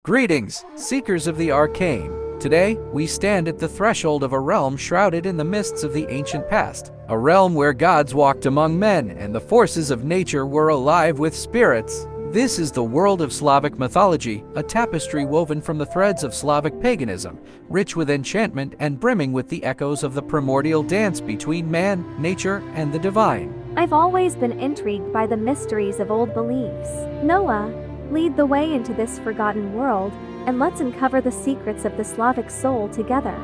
Greetings, seekers of the arcane. Today, we stand at the threshold of a realm shrouded in the mists of the ancient past. A realm where gods walked among men and the forces of nature were alive with spirits. This is the world of Slavic mythology, a tapestry woven from the threads of Slavic paganism, rich with enchantment and brimming with the echoes of the primordial dance between man, nature, and the divine. I've always been intrigued by the mysteries of old beliefs. Noah, lead the way into this forgotten world, and let's uncover the secrets of the Slavic soul together.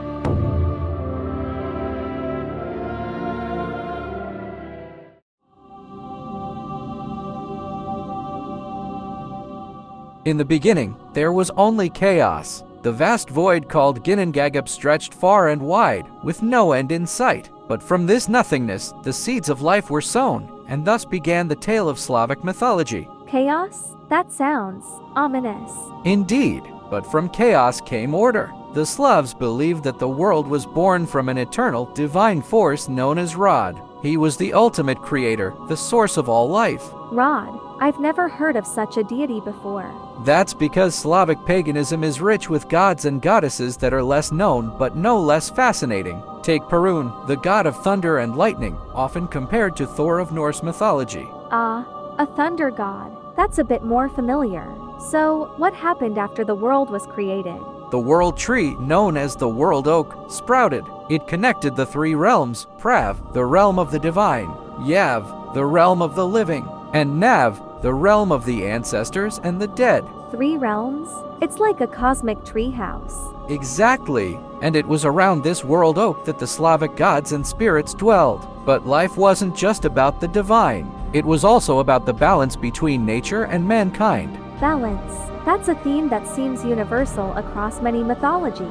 In the beginning, there was only chaos. The vast void called Ginnungagap stretched far and wide, with no end in sight. But from this nothingness, the seeds of life were sown, and thus began the tale of Slavic mythology. Chaos? That sounds ominous. Indeed, but from chaos came order. The Slavs believed that the world was born from an eternal, divine force known as Rod. He was the ultimate creator, the source of all life. Rod? I've never heard of such a deity before. That's because Slavic paganism is rich with gods and goddesses that are less known but no less fascinating. Take Perun, the god of thunder and lightning, often compared to Thor of Norse mythology. A thunder god. That's a bit more familiar. So, what happened after the world was created? The world tree, known as the world oak, sprouted. It connected the three realms: Prav, the realm of the divine; Yav, the realm of the living; and Nav, the realm of the ancestors and the dead. 3 realms? It's like a cosmic treehouse. Exactly. And it was around this world oak that the Slavic gods and spirits dwelled. But life wasn't just about the divine. It was also about the balance between nature and mankind. Balance. That's a theme that seems universal across many mythologies.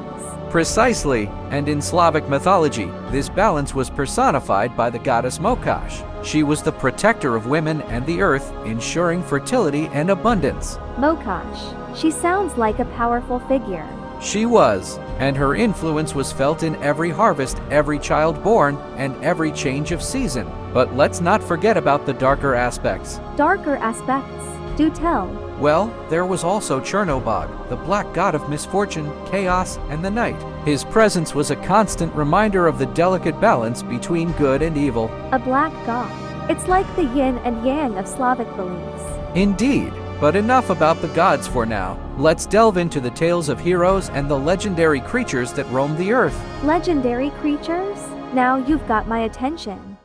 Precisely, and in Slavic mythology, this balance was personified by the goddess Mokash. She was the protector of women and the earth, ensuring fertility and abundance. Mokash. She sounds like a powerful figure. She was, and her influence was felt in every harvest, every child born, and every change of season. But let's not forget about the darker aspects. Darker aspects? Do tell. Well, there was also Chernobog, the black god of misfortune, chaos, and the night. His presence was a constant reminder of the delicate balance between good and evil. A black god. It's like the yin and yang of Slavic beliefs. Indeed. But enough about the gods for now. Let's delve into the tales of heroes and the legendary creatures that roam the earth. Legendary creatures? Now you've got my attention.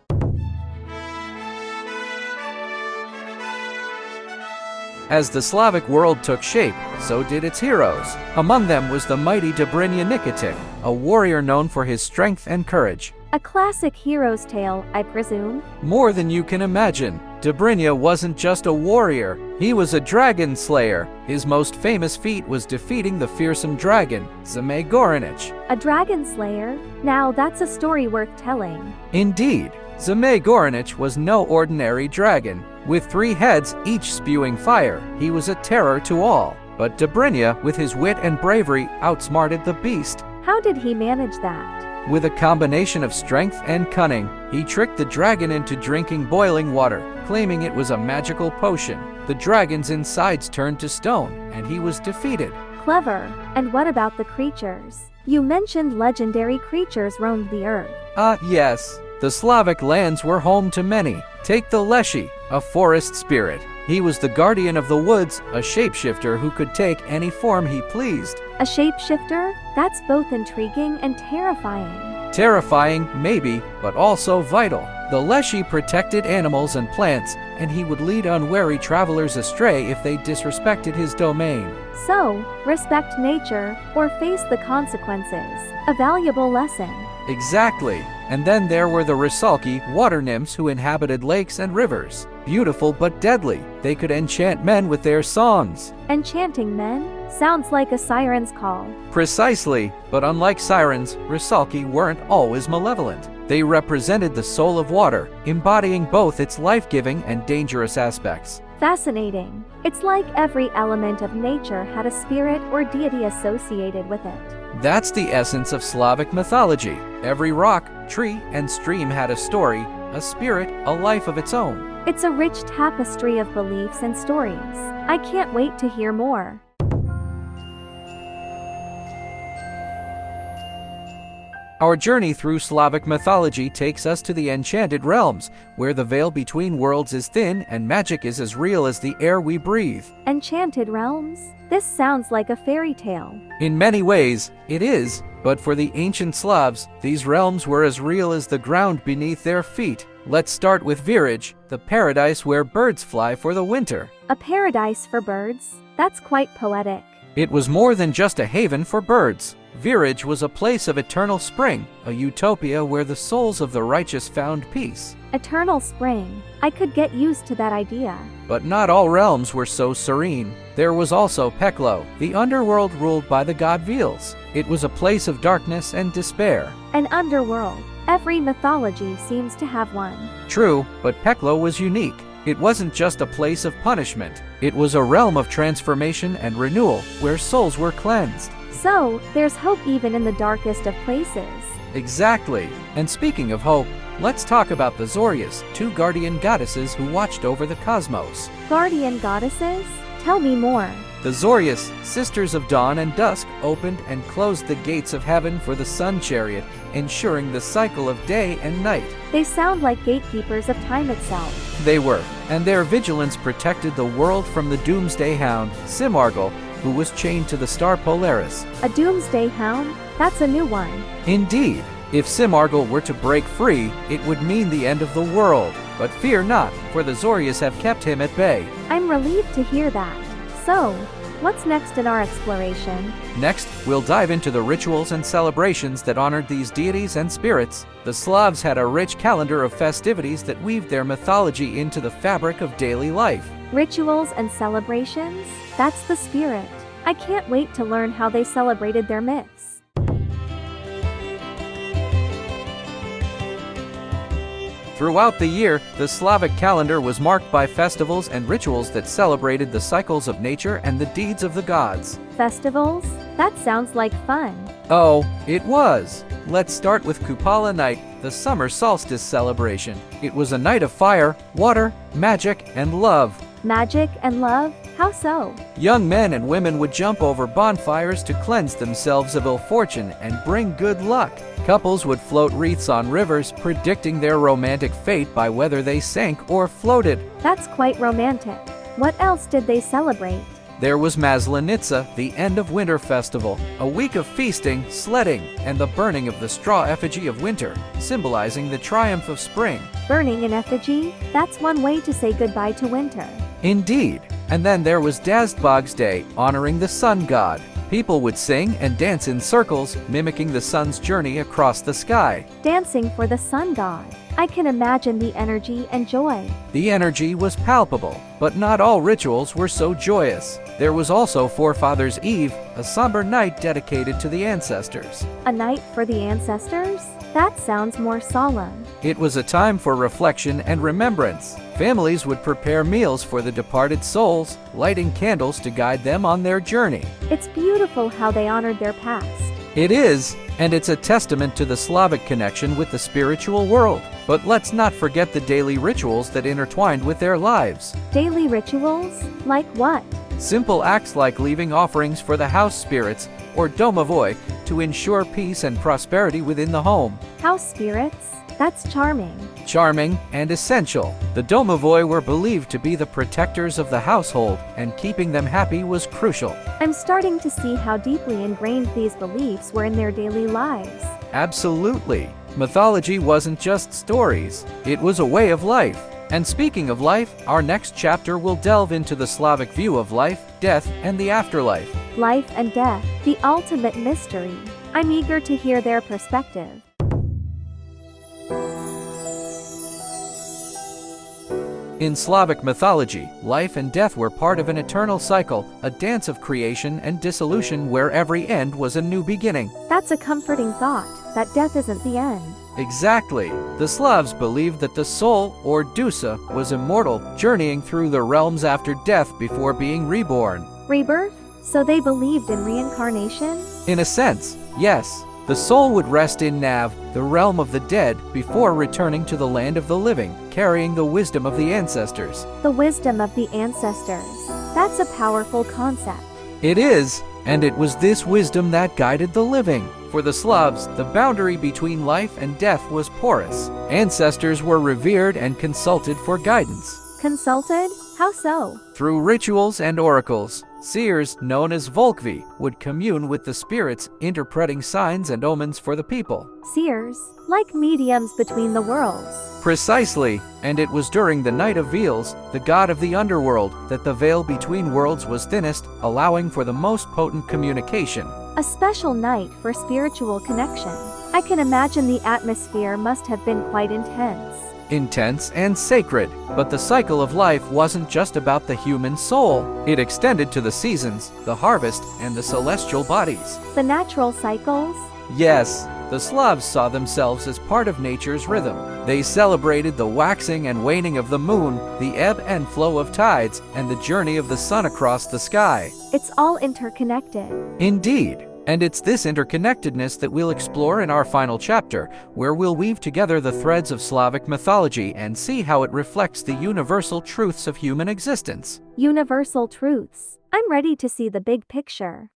As the Slavic world took shape, so did its heroes. Among them was the mighty Dobrynya Nikitin, a warrior known for his strength and courage. A classic hero's tale, I presume? More than you can imagine. Dobrynya wasn't just a warrior, he was a dragon slayer. His most famous feat was defeating the fearsome dragon, Zmei Goranich. A dragon slayer? Now that's a story worth telling. Indeed, Zmei Goranich was no ordinary dragon. With 3 heads, each spewing fire, he was a terror to all. But Dobrynya, with his wit and bravery, outsmarted the beast. How did he manage that? With a combination of strength and cunning, he tricked the dragon into drinking boiling water, claiming it was a magical potion. The dragon's insides turned to stone, and he was defeated. Clever. And what about the creatures? You mentioned legendary creatures roamed the earth. Yes. The Slavic lands were home to many. Take the Leshy, a forest spirit. He was the guardian of the woods, a shapeshifter who could take any form he pleased. A shapeshifter? That's both intriguing and terrifying. Terrifying, maybe, but also vital. The Leshy protected animals and plants, and he would lead unwary travelers astray if they disrespected his domain. So, respect nature, or face the consequences. A valuable lesson. Exactly. And then there were the Rusalki, water nymphs who inhabited lakes and rivers. Beautiful but deadly, they could enchant men with their songs. Enchanting men? Sounds like a siren's call. Precisely, but unlike sirens, Rusalki weren't always malevolent. They represented the soul of water, embodying both its life-giving and dangerous aspects. Fascinating. It's like every element of nature had a spirit or deity associated with it. That's the essence of Slavic mythology. Every rock, tree, and stream had a story, a spirit, a life of its own. It's a rich tapestry of beliefs and stories. I can't wait to hear more. Our journey through Slavic mythology takes us to the Enchanted Realms, where the veil between worlds is thin and magic is as real as the air we breathe. Enchanted Realms? This sounds like a fairy tale. In many ways, it is, but for the ancient Slavs, these realms were as real as the ground beneath their feet. Let's start with Viraj, the paradise where birds fly for the winter. A paradise for birds? That's quite poetic. It was more than just a haven for birds. Viraj was a place of eternal spring, a utopia where the souls of the righteous found peace. Eternal spring. I could get used to that idea. But not all realms were so serene. There was also Peklo, the underworld ruled by the god Veles. It was a place of darkness and despair. An underworld. Every mythology seems to have one. True, but Peklo was unique. It wasn't just a place of punishment. It was a realm of transformation and renewal, where souls were cleansed. So, there's hope even in the darkest of places. Exactly. And speaking of hope, let's talk about the Zorias, two guardian goddesses who watched over the cosmos. Guardian goddesses? Tell me more. The Zorias, sisters of dawn and dusk, opened and closed the gates of heaven for the sun chariot, ensuring the cycle of day and night. They sound like gatekeepers of time itself. They were, and their vigilance protected the world from the doomsday hound, Simargl, who was chained to the star Polaris. A doomsday hound? That's a new one. Indeed. If Simargl were to break free, it would mean the end of the world. But fear not, for the Zorias have kept him at bay. I'm relieved to hear that. So, what's next in our exploration? Next, we'll dive into the rituals and celebrations that honored these deities and spirits. The Slavs had a rich calendar of festivities that weaved their mythology into the fabric of daily life. Rituals and celebrations? That's the spirit. I can't wait to learn how they celebrated their myths. Throughout the year, the Slavic calendar was marked by festivals and rituals that celebrated the cycles of nature and the deeds of the gods. Festivals? That sounds like fun. Oh, it was. Let's start with Kupala Night, the summer solstice celebration. It was a night of fire, water, magic, and love. Magic and love? How so? Young men and women would jump over bonfires to cleanse themselves of ill fortune and bring good luck. Couples would float wreaths on rivers, predicting their romantic fate by whether they sank or floated. That's quite romantic. What else did they celebrate? There was Maslenitsa, the end of winter festival, a week of feasting, sledding, and the burning of the straw effigy of winter, symbolizing the triumph of spring. Burning an effigy? That's one way to say goodbye to winter. Indeed. And then there was Dazdbog's Day, honoring the sun god. People would sing and dance in circles, mimicking the sun's journey across the sky. Dancing for the sun god. I can imagine the energy and joy. The energy was palpable, but not all rituals were so joyous. There was also Forefathers' Eve, a somber night dedicated to the ancestors. A night for the ancestors? That sounds more solemn. It was a time for reflection and remembrance. Families would prepare meals for the departed souls, lighting candles to guide them on their journey. It's beautiful how they honored their past. It is, and it's a testament to the Slavic connection with the spiritual world. But let's not forget the daily rituals that intertwined with their lives. Daily rituals? Like what? Simple acts like leaving offerings for the house spirits or domovoi to ensure peace and prosperity within the home. House spirits? That's charming. Charming and essential. The domovoi were believed to be the protectors of the household, and keeping them happy was crucial. I'm starting to see how deeply ingrained these beliefs were in their daily lives. Absolutely. Mythology wasn't just stories, it was a way of life. And speaking of life, our next chapter will delve into the Slavic view of life, death, and the afterlife. Life and death, the ultimate mystery. I'm eager to hear their perspective. In Slavic mythology, life and death were part of an eternal cycle, a dance of creation and dissolution where every end was a new beginning. That's a comforting thought, that death isn't the end. Exactly. The Slavs believed that the soul, or dusha, was immortal, journeying through the realms after death before being reborn. Rebirth? So they believed in reincarnation? In a sense, yes. The soul would rest in Nav, the realm of the dead, before returning to the land of the living, carrying the wisdom of the ancestors. The wisdom of the ancestors. That's a powerful concept. It is, and it was this wisdom that guided the living. For the Slavs, the boundary between life and death was porous. Ancestors were revered and consulted for guidance. Consulted? How so? Through rituals and oracles, seers, known as Volkvi, would commune with the spirits, interpreting signs and omens for the people. Seers, like mediums between the worlds. Precisely, and it was during the Night of Veils, the god of the underworld, that the veil between worlds was thinnest, allowing for the most potent communication. A special night for spiritual connection. I can imagine the atmosphere must have been quite intense. Intense and sacred, but the cycle of life wasn't just about the human soul. It extended to the seasons, the harvest, and the celestial bodies. The natural cycles? Yes, the Slavs saw themselves as part of nature's rhythm. They celebrated the waxing and waning of the moon, the ebb and flow of tides, and the journey of the sun across the sky. It's all interconnected. Indeed. And it's this interconnectedness that we'll explore in our final chapter, where we'll weave together the threads of Slavic mythology and see how it reflects the universal truths of human existence. Universal truths. I'm ready to see the big picture.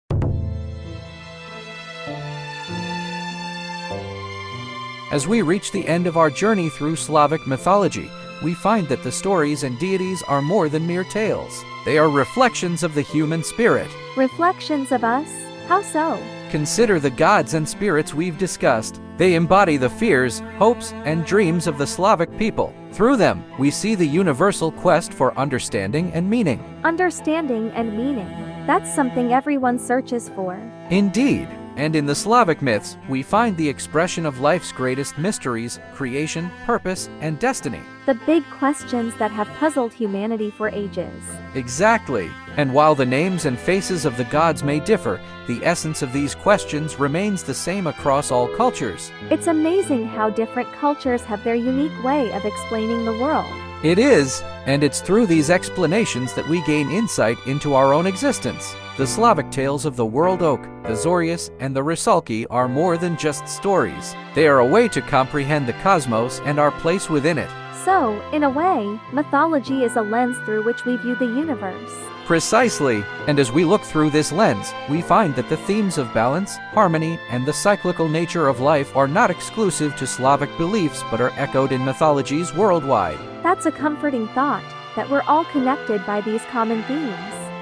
As we reach the end of our journey through Slavic mythology, we find that the stories and deities are more than mere tales. They are reflections of the human spirit. Reflections of us? How so? Consider the gods and spirits we've discussed. They embody the fears, hopes, and dreams of the Slavic people. Through them, we see the universal quest for understanding and meaning. Understanding and meaning. That's something everyone searches for. Indeed. And in the Slavic myths, we find the expression of life's greatest mysteries, creation, purpose, and destiny. The big questions that have puzzled humanity for ages. Exactly. And while the names and faces of the gods may differ, the essence of these questions remains the same across all cultures. It's amazing how different cultures have their unique way of explaining the world. It is, and it's through these explanations that we gain insight into our own existence. The Slavic tales of the world oak, the Zorius, and the Rusalki are more than just stories. They are a way to comprehend the cosmos and our place within it. So, in a way, mythology is a lens through which we view the universe. Precisely, and as we look through this lens, we find that the themes of balance, harmony, and the cyclical nature of life are not exclusive to Slavic beliefs but are echoed in mythologies worldwide. That's a comforting thought, that we're all connected by these common themes.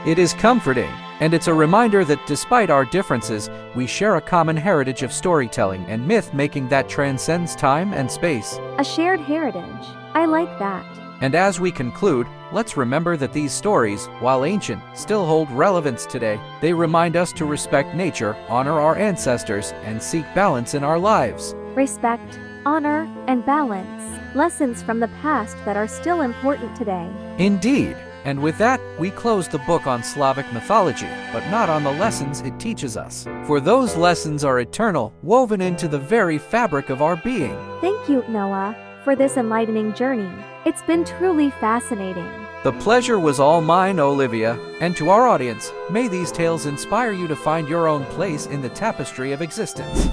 It is comforting, and it's a reminder that despite our differences, we share a common heritage of storytelling and myth-making that transcends time and space. A shared heritage. I like that. And as we conclude, let's remember that these stories, while ancient, still hold relevance today. They remind us to respect nature, honor our ancestors, and seek balance in our lives. Respect, honor, and balance. Lessons from the past that are still important today. Indeed. And with that, we close the book on Slavic mythology, but not on the lessons it teaches us. For those lessons are eternal, woven into the very fabric of our being. Thank you, Noah, for this enlightening journey. It's been truly fascinating. The pleasure was all mine, Olivia. And to our audience, may these tales inspire you to find your own place in the tapestry of existence.